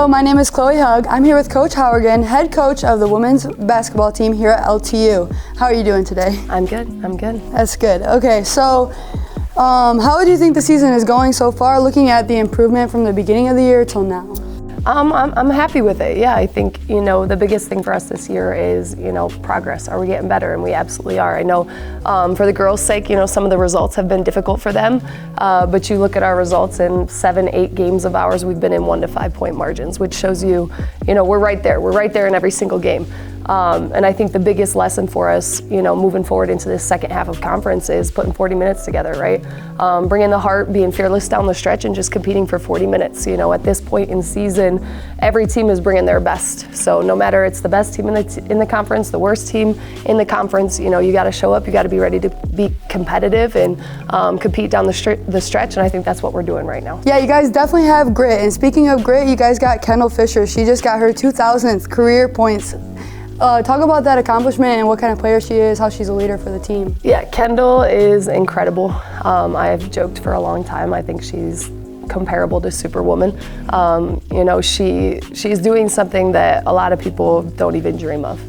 Hello, my name is Chloe Hug. I'm here with Coach Howrigon, head coach of the women's basketball team here at LTU. How are you doing today? I'm good. That's good. Okay, so how would you think the season is going so far, looking at the improvement from the beginning of the year till now? I'm happy with it. Yeah, I think, the biggest thing for us this year is, progress. Are we getting better? And we absolutely are. I know for the girls' sake, some of the results have been difficult for them, but you look at our results in 7-8 games of ours, we've been in 1 to 5 point margins, which shows you, we're right there. We're right there in every single game. And I think the biggest lesson for us, moving forward into this second half of conference is putting 40 minutes together, right? Bringing the heart, being fearless down the stretch, and just competing for 40 minutes. At this point in season, every team is bringing their best. So no matter it's the best team in the conference, the worst team in the conference, you got to show up. You got to be ready to be competitive and compete down the stretch. And I think that's what we're doing right now. Yeah, you guys definitely have grit. And speaking of grit, you guys got Kendall Fisher. She just got her 2,000th career points. Talk about that accomplishment and what kind of player she is, how she's a leader for the team. Yeah, Kendall is incredible. I've joked for a long time. I think she's comparable to Superwoman. She's doing something that a lot of people don't even dream of.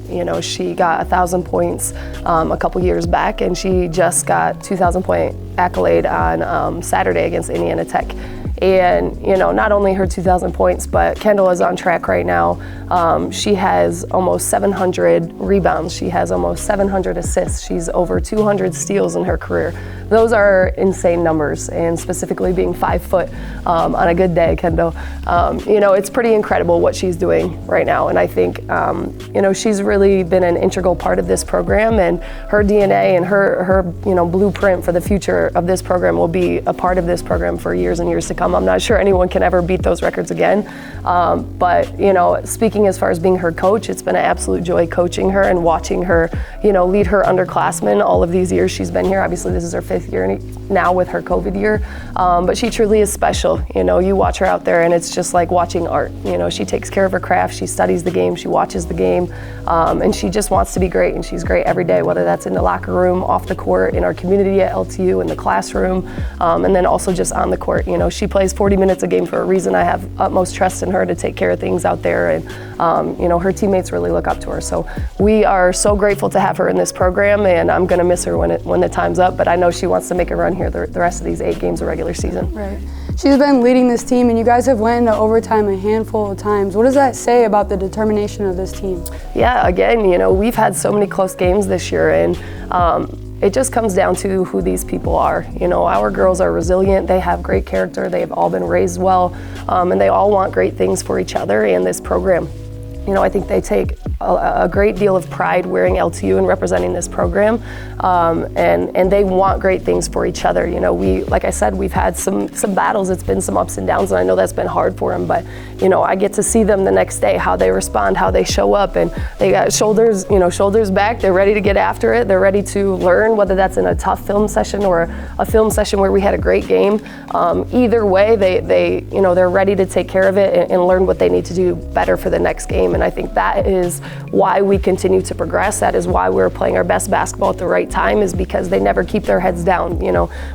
She got 1,000 points a couple years back, and she just got 2,000 point accolade on Saturday against Indiana Tech. And, not only her 2,000 points, but Kendall is on track right now. She has almost 700 rebounds. She has almost 700 assists. She's over 200 steals in her career. Those are insane numbers, and specifically being 5 foot on a good day, Kendall. It's pretty incredible what she's doing right now. And I think, she's really been an integral part of this program, and her DNA and her blueprint for the future of this program will be a part of this program for years and years to come. I'm not sure anyone can ever beat those records again. But speaking as far as being her coach, it's been an absolute joy coaching her and watching her, lead her underclassmen all of these years she's been here. Obviously, this is her 5th year now with her COVID year. But she truly is special. You watch her out there and it's just like watching art. She takes care of her craft, she studies the game, she watches the game, and she just wants to be great, and she's great every day, whether that's in the locker room, off the court, in our community at LTU, in the classroom, and then also just on the court. She plays 40 minutes a game for a reason. I have utmost trust in her to take care of things out there, and her teammates really look up to her. So we are so grateful to have her in this program, and I'm going to miss her when the time's up, but I know she wants to make a run here the rest of these 8 games of regular season. Right. She's been leading this team, and you guys have went into overtime a handful of times. What does that say about the determination of this team? Yeah, again, we've had so many close games this year, and it just comes down to who these people are. Our girls are resilient, they have great character, they've all been raised well, and they all want great things for each other and this program. I think they take a great deal of pride wearing LTU and representing this program, and they want great things for each other. Like I said, we've had some battles. It's been some ups and downs, and I know that's been hard for them. But I get to see them the next day, how they respond, how they show up, and they got shoulders back. They're ready to get after it. They're ready to learn, whether that's in a tough film session or a film session where we had a great game. Either way, they're ready to take care of it and learn what they need to do better for the next game. And I think that is why we continue to progress. That is why we're playing our best basketball at the right time, is because they never keep their heads down.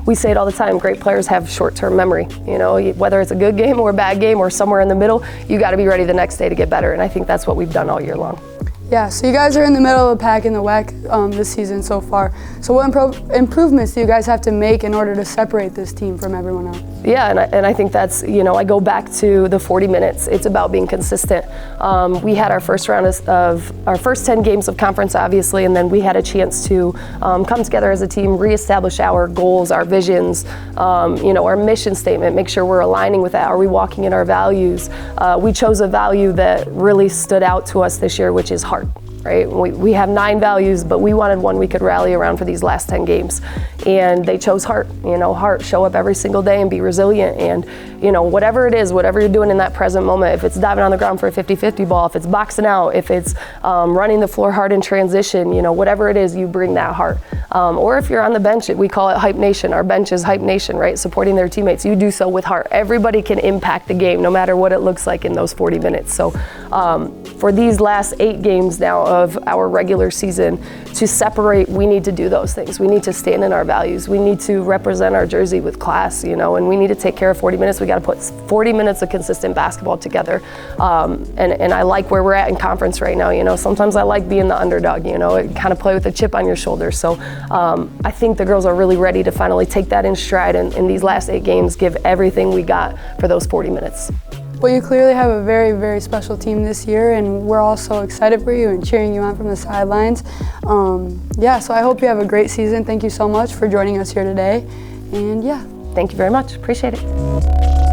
We say it all the time, great players have short-term memory. Whether it's a good game or a bad game or somewhere in the middle, you got to be ready the next day to get better. And I think that's what we've done all year long. Yeah, so you guys are in the middle of the pack in the WAC this season so far. So what improvements do you guys have to make in order to separate this team from everyone else? Yeah, and I think that's, I go back to the 40 minutes. It's about being consistent. We had our first round of our first 10 games of conference, obviously, and then we had a chance to come together as a team, reestablish our goals, our visions, our mission statement, make sure we're aligning with that. Are we walking in our values? We chose a value that really stood out to us this year, which is heart. Right? We have 9 values, but we wanted one we could rally around for these last 10 games. And they chose heart. Heart, show up every single day and be resilient. And, whatever it is, whatever you're doing in that present moment, if it's diving on the ground for a 50-50 ball, if it's boxing out, if it's running the floor hard in transition, whatever it is, you bring that heart. Or if you're on the bench, we call it Hype Nation. Our bench is Hype Nation, right? Supporting their teammates. You do so with heart. Everybody can impact the game, no matter what it looks like in those 40 minutes. So for these last 8 games now of our regular season to separate, we need to do those things. We need to stand in our values. We need to represent our jersey with class, you know, and we need to take care of 40 minutes. We got to put 40 minutes of consistent basketball together. And I like where we're at in conference right now. You know, sometimes I like being the underdog, you know, it kind of play with a chip on your shoulder. So I think the girls are really ready to finally take that in stride and in these last 8 games give everything we got for those 40 minutes. Well, you clearly have a very, very special team this year, and we're all so excited for you and cheering you on from the sidelines. Yeah, so I hope you have a great season. Thank you so much for joining us here today. And yeah. Thank you very much. Appreciate it.